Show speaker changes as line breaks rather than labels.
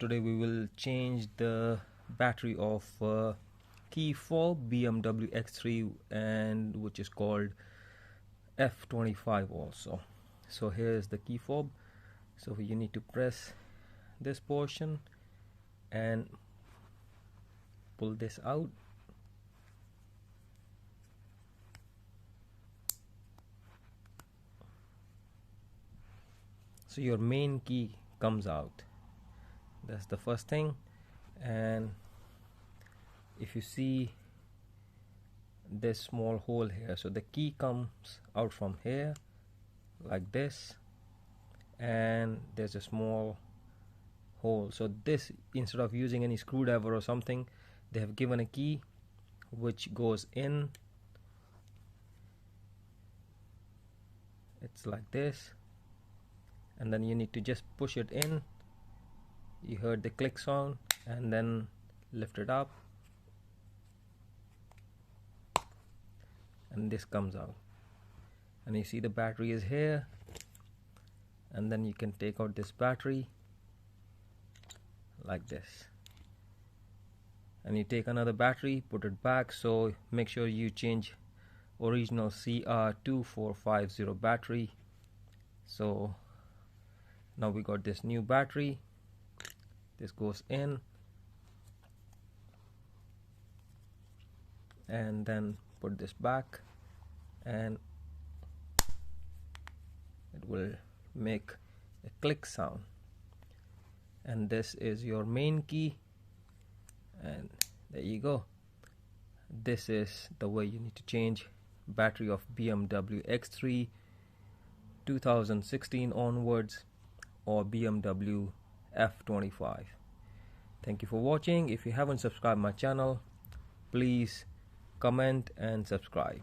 Today we will change the battery of key fob BMW X3 and which is called F25 also. So here's the key fob. So you need to press this portion and pull this out. So your main key comes out. That's the first thing. And if you see this small hole here, so the key comes out from here like this, and there's a small hole. So this, instead of using any screwdriver or something, they have given a key which goes in. It's like this, and then you need to just push it in. You heard the click sound, and then lift it up and this comes out, and you see the battery is here. And then you can take out this battery like this, and you take another battery, put it back. So make sure you change original CR2450 battery. So now we got this new battery. This goes in, and then put this back, and it will make a click sound. And this is your main key, and there you go. This is the way you need to change battery of BMW X3 2016 onwards or BMW F25. Thank you for watching. If you haven't subscribed my channel, please comment and subscribe.